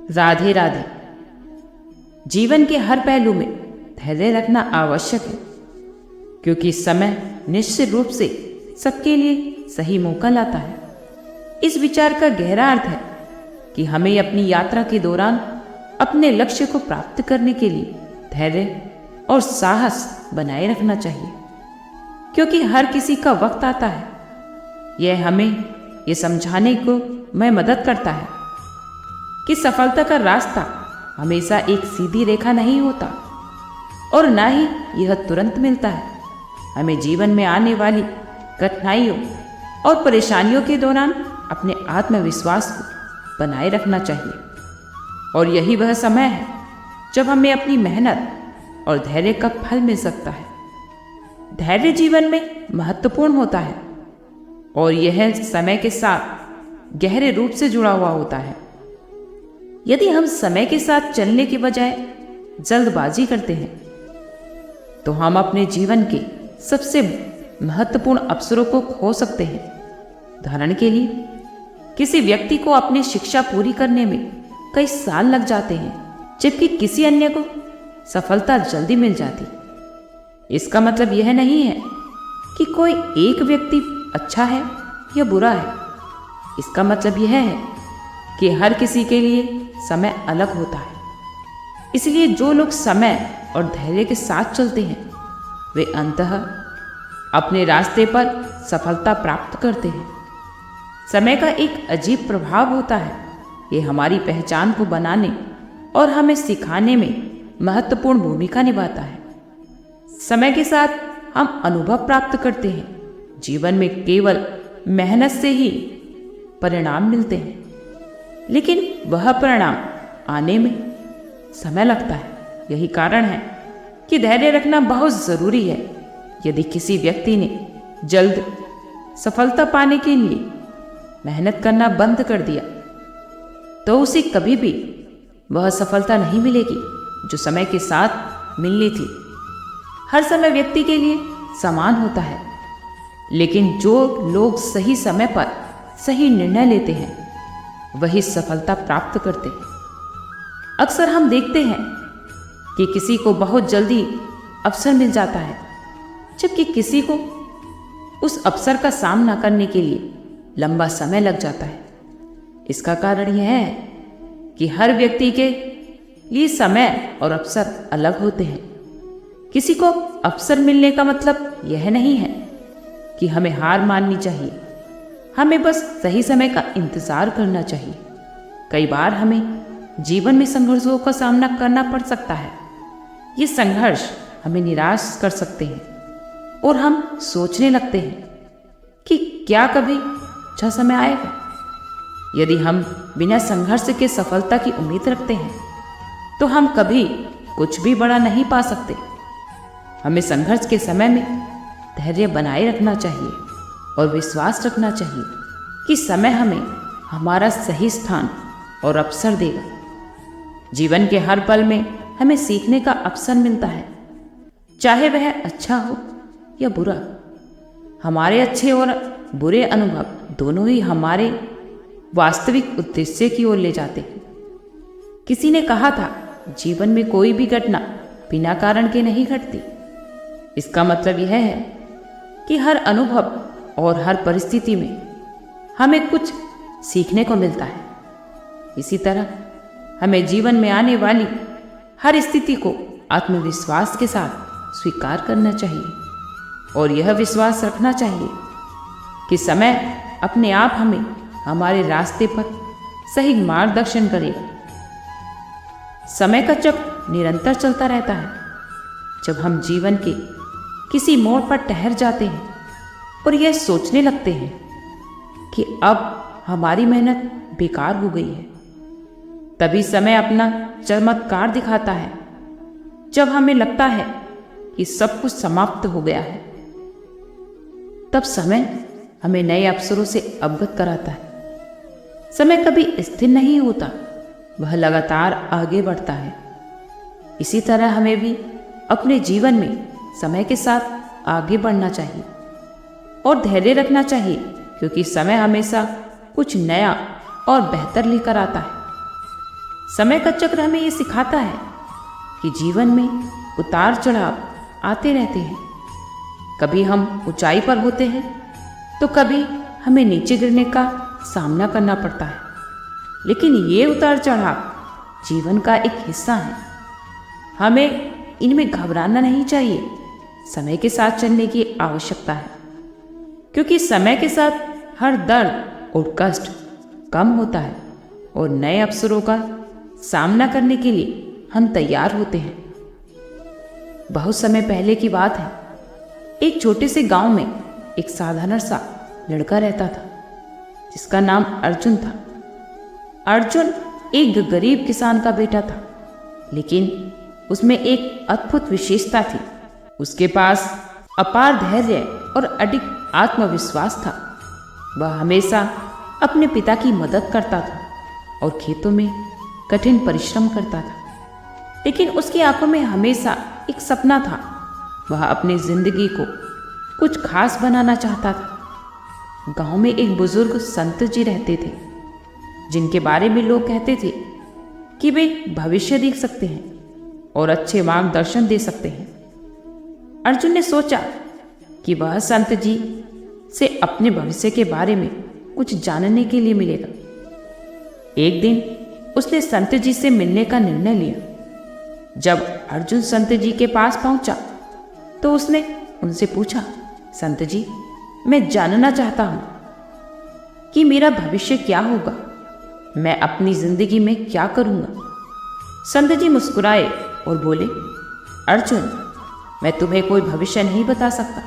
राधे राधे। जीवन के हर पहलू में धैर्य रखना आवश्यक है, क्योंकि समय निश्चित रूप से सबके लिए सही मौका लाता है। इस विचार का गहरा अर्थ है कि हमें अपनी यात्रा के दौरान अपने लक्ष्य को प्राप्त करने के लिए धैर्य और साहस बनाए रखना चाहिए, क्योंकि हर किसी का वक्त आता है। यह हमें ये समझाने को में मदद करता है कि सफलता का रास्ता हमेशा एक सीधी रेखा नहीं होता और ना ही यह तुरंत मिलता है। हमें जीवन में आने वाली कठिनाइयों और परेशानियों के दौरान अपने आत्मविश्वास को बनाए रखना चाहिए, और यही वह समय है जब हमें अपनी मेहनत और धैर्य का फल मिल सकता है। धैर्य जीवन में महत्वपूर्ण होता है और यह समय के साथ गहरे रूप से जुड़ा हुआ होता है। यदि हम समय के साथ चलने के बजाय जल्दबाजी करते हैं तो हम अपने जीवन के सबसे महत्वपूर्ण अवसरों को खो सकते हैं। उदाहरण के लिए, किसी व्यक्ति को अपनी शिक्षा पूरी करने में कई साल लग जाते हैं, जबकि किसी अन्य को सफलता जल्दी मिल जाती। इसका मतलब यह नहीं है कि कोई एक व्यक्ति अच्छा है या बुरा है। इसका मतलब यह है कि हर किसी के लिए समय अलग होता है। इसलिए जो लोग समय और धैर्य के साथ चलते हैं वे अंततः अपने रास्ते पर सफलता प्राप्त करते हैं। समय का एक अजीब प्रभाव होता है। ये हमारी पहचान को बनाने और हमें सिखाने में महत्वपूर्ण भूमिका निभाता है। समय के साथ हम अनुभव प्राप्त करते हैं। जीवन में केवल मेहनत से ही परिणाम मिलते हैं, लेकिन वह परिणाम आने में समय लगता है। यही कारण है कि धैर्य रखना बहुत जरूरी है। यदि किसी व्यक्ति ने जल्द सफलता पाने के लिए मेहनत करना बंद कर दिया तो उसे कभी भी वह सफलता नहीं मिलेगी जो समय के साथ मिलनी थी। हर समय व्यक्ति के लिए समान होता है, लेकिन जो लोग सही समय पर सही निर्णय लेते हैं वही सफलता प्राप्त करते हैं। अक्सर हम देखते हैं कि किसी को बहुत जल्दी अवसर मिल जाता है, जबकि किसी को उस अवसर का सामना करने के लिए लंबा समय लग जाता है। इसका कारण यह है कि हर व्यक्ति के लिए समय और अवसर अलग होते हैं। किसी को अवसर मिलने का मतलब यह नहीं है कि हमें हार माननी चाहिए। हमें बस सही समय का इंतजार करना चाहिए। कई बार हमें जीवन में संघर्षों का सामना करना पड़ सकता है। ये संघर्ष हमें निराश कर सकते हैं और हम सोचने लगते हैं कि क्या कभी अच्छा समय आएगा। यदि हम बिना संघर्ष के सफलता की उम्मीद रखते हैं तो हम कभी कुछ भी बड़ा नहीं पा सकते। हमें संघर्ष के समय में धैर्य बनाए रखना चाहिए और विश्वास रखना चाहिए कि समय हमें हमारा सही स्थान और अवसर देगा। जीवन के हर पल में हमें सीखने का अवसर मिलता है, चाहे वह अच्छा हो या बुरा। हमारे अच्छे और बुरे अनुभव दोनों ही हमारे वास्तविक उद्देश्य की ओर ले जाते हैं। किसी ने कहा था, जीवन में कोई भी घटना बिना कारण के नहीं घटती। इसका मतलब यह है कि हर अनुभव और हर परिस्थिति में हमें कुछ सीखने को मिलता है। इसी तरह हमें जीवन में आने वाली हर स्थिति को आत्मविश्वास के साथ स्वीकार करना चाहिए और यह विश्वास रखना चाहिए कि समय अपने आप हमें हमारे रास्ते पर सही मार्गदर्शन करेगा। समय का चक्र निरंतर चलता रहता है। जब हम जीवन के किसी मोड़ पर ठहर जाते हैं और यह सोचने लगते हैं कि अब हमारी मेहनत बेकार हो गई है, तभी समय अपना चमत्कार दिखाता है। जब हमें लगता है कि सब कुछ समाप्त हो गया है, तब समय हमें नए अवसरों से अवगत कराता है। समय कभी स्थिर नहीं होता, वह लगातार आगे बढ़ता है। इसी तरह हमें भी अपने जीवन में समय के साथ आगे बढ़ना चाहिए और धैर्य रखना चाहिए, क्योंकि समय हमेशा कुछ नया और बेहतर लेकर आता है। समय का चक्र हमें ये सिखाता है कि जीवन में उतार चढ़ाव आते रहते हैं। कभी हम ऊंचाई पर होते हैं तो कभी हमें नीचे गिरने का सामना करना पड़ता है, लेकिन ये उतार चढ़ाव जीवन का एक हिस्सा है। हमें इनमें घबराना नहीं चाहिए। समय के साथ चलने की आवश्यकता है, क्योंकि समय के साथ हर दर्द और कष्ट कम होता है और नए अवसरों का सामना करने के लिए हम तैयार होते हैं। बहुत समय पहले की बात है। एक छोटे से गांव में एक साधारण सा लड़का रहता था जिसका नाम अर्जुन था। अर्जुन एक गरीब किसान का बेटा था, लेकिन उसमें एक अद्भुत विशेषता थी। उसके पास अपार धैर्य और अडिग आत्मविश्वास था। वह हमेशा अपने पिता की मदद करता था और खेतों में कठिन परिश्रम करता था, लेकिन उसकी आंखों में हमेशा एक सपना था। वह अपनी जिंदगी को कुछ खास बनाना चाहता था। गांव में एक बुजुर्ग संत जी रहते थे, जिनके बारे में लोग कहते थे कि वे भविष्य देख सकते हैं और अच्छे मार्गदर्शन दे सकते हैं। अर्जुन ने सोचा कि वह संत जी से अपने भविष्य के बारे में कुछ जानने के लिए मिलेगा। एक दिन उसने संत जी से मिलने का निर्णय लिया। जब अर्जुन संत जी के पास पहुंचा तो उसने उनसे पूछा, संत जी, मैं जानना चाहता हूं कि मेरा भविष्य क्या होगा, मैं अपनी जिंदगी में क्या करूंगा। संत जी मुस्कुराए और बोले, अर्जुन, मैं तुम्हें कोई भविष्य नहीं बता सकता,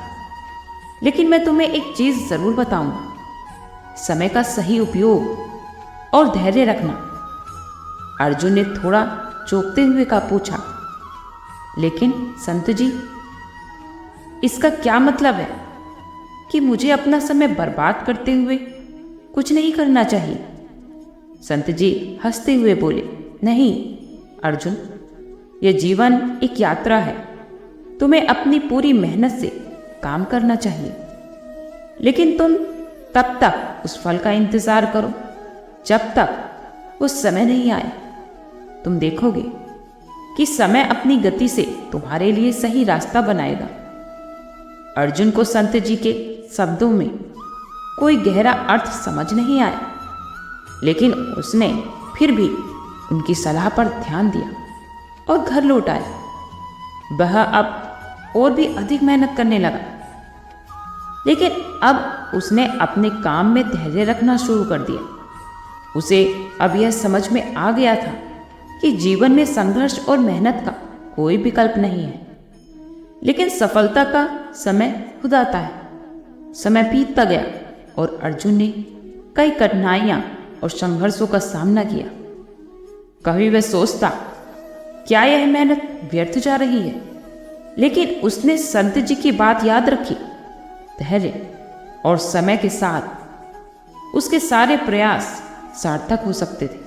लेकिन मैं तुम्हें एक चीज जरूर बताऊंगा, समय का सही उपयोग और धैर्य रखना। अर्जुन ने थोड़ा चौंकते हुए का पूछा, लेकिन संत जी, इसका क्या मतलब है कि मुझे अपना समय बर्बाद करते हुए कुछ नहीं करना चाहिए? संत जी हंसते हुए बोले, नहीं अर्जुन, यह जीवन एक यात्रा है। तुम्हें अपनी पूरी मेहनत से काम करना चाहिए, लेकिन तुम तब तक उस फल का इंतजार करो जब तक वो समय नहीं आए। तुम देखोगे कि समय अपनी गति से तुम्हारे लिए सही रास्ता बनाएगा। अर्जुन को संत जी के शब्दों में कोई गहरा अर्थ समझ नहीं आया, लेकिन उसने फिर भी उनकी सलाह पर ध्यान दिया और घर लौट आया। वह अब और भी अधिक मेहनत करने लगा, लेकिन अब उसने अपने काम में धैर्य रखना शुरू कर दिया। उसे अब यह समझ में आ गया था कि जीवन में संघर्ष और मेहनत का कोई विकल्प नहीं है, लेकिन सफलता का समय खुद आता है। समय बीतता गया और अर्जुन ने कई कठिनाइयां और संघर्षों का सामना किया। कभी वह सोचता, क्या यह मेहनत व्यर्थ जा रही है, लेकिन उसने संत जी की बात याद रखी। धैर्य और समय के साथ उसके सारे प्रयास सार्थक हो सकते थे।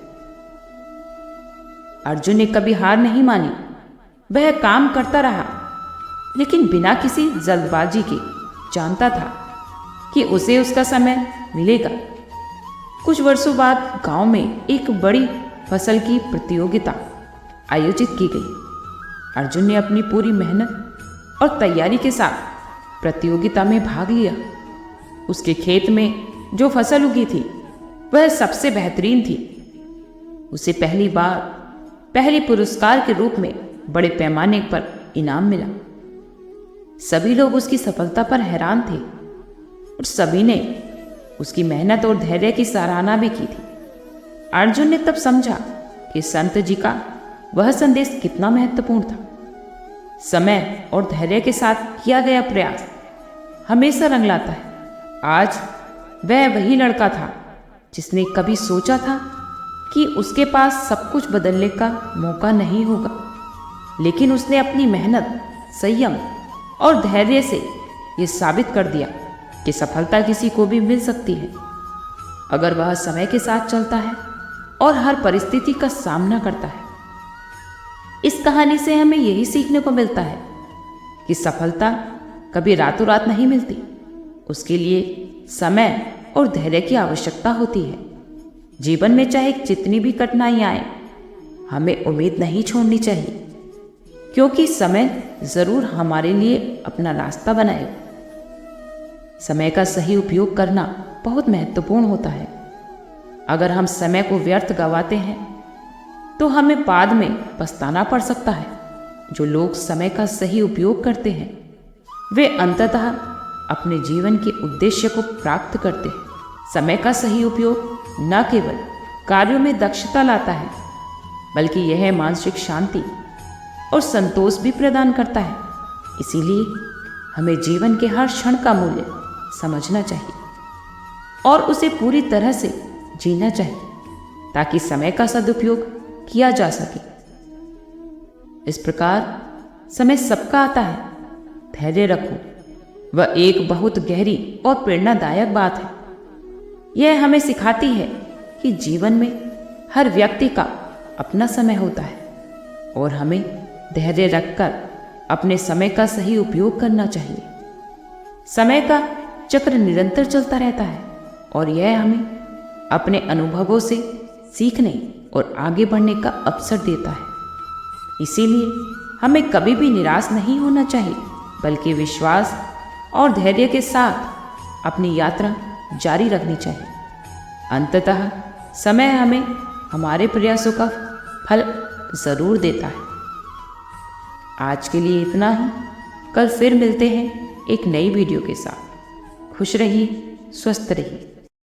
अर्जुन ने कभी हार नहीं मानी। वह काम करता रहा, लेकिन बिना किसी जल्दबाजी के। जानता था कि उसे उसका समय मिलेगा। कुछ वर्षों बाद गांव में एक बड़ी फसल की प्रतियोगिता आयोजित की गई। अर्जुन ने अपनी पूरी मेहनत और तैयारी के साथ प्रतियोगिता में भाग लिया। उसके खेत में जो फसल उगी थी वह सबसे बेहतरीन थी। उसे पहली बार पहले पुरस्कार के रूप में बड़े पैमाने पर इनाम मिला। सभी लोग उसकी सफलता पर हैरान थे और सभी ने उसकी मेहनत और धैर्य की सराहना भी की थी। अर्जुन ने तब समझा कि संत जी का वह संदेश कितना महत्वपूर्ण था। समय और धैर्य के साथ किया गया प्रयास हमेशा रंग लाता है। आज वह वही लड़का था जिसने कभी सोचा था कि उसके पास सब कुछ बदलने का मौका नहीं होगा, लेकिन उसने अपनी मेहनत, संयम और धैर्य से ये साबित कर दिया कि सफलता किसी को भी मिल सकती है, अगर वह समय के साथ चलता है और हर परिस्थिति का सामना करता है। इस कहानी से हमें यही सीखने को मिलता है कि सफलता कभी रातों रात नहीं मिलती। उसके लिए समय और धैर्य की आवश्यकता होती है। जीवन में चाहे जितनी भी कठिनाइयां आए, हमें उम्मीद नहीं छोड़नी चाहिए, क्योंकि समय ज़रूर हमारे लिए अपना रास्ता बनाएगा। समय का सही उपयोग करना बहुत महत्वपूर्ण होता है। अगर हम समय को व्यर्थ गंवाते हैं तो हमें बाद में पछताना पड़ सकता है। जो लोग समय का सही उपयोग करते हैं वे अंततः अपने जीवन के उद्देश्य को प्राप्त करते हैं। समय का सही उपयोग न केवल कार्यों में दक्षता लाता है, बल्कि यह मानसिक शांति और संतोष भी प्रदान करता है। इसीलिए हमें जीवन के हर क्षण का मूल्य समझना चाहिए और उसे पूरी तरह से जीना चाहिए, ताकि समय का सदुपयोग किया जा सके। इस प्रकार समय सबका आता है, धैर्य रखो। वह एक बहुत गहरी और प्रेरणादायक बात है। यह हमें सिखाती है कि जीवन में हर व्यक्ति का अपना समय होता है और हमें धैर्य रखकर अपने समय का सही उपयोग करना चाहिए। समय का चक्र निरंतर चलता रहता है और यह हमें अपने अनुभवों से सीखने और आगे बढ़ने का अवसर देता है। इसीलिए हमें कभी भी निराश नहीं होना चाहिए, बल्कि विश्वास और धैर्य के साथ अपनी यात्रा जारी रखनी चाहिए। अंततः समय हमें हमारे प्रयासों का फल ज़रूर देता है। आज के लिए इतना ही। कल फिर मिलते हैं एक नई वीडियो के साथ। खुश रहिए, स्वस्थ रहिए।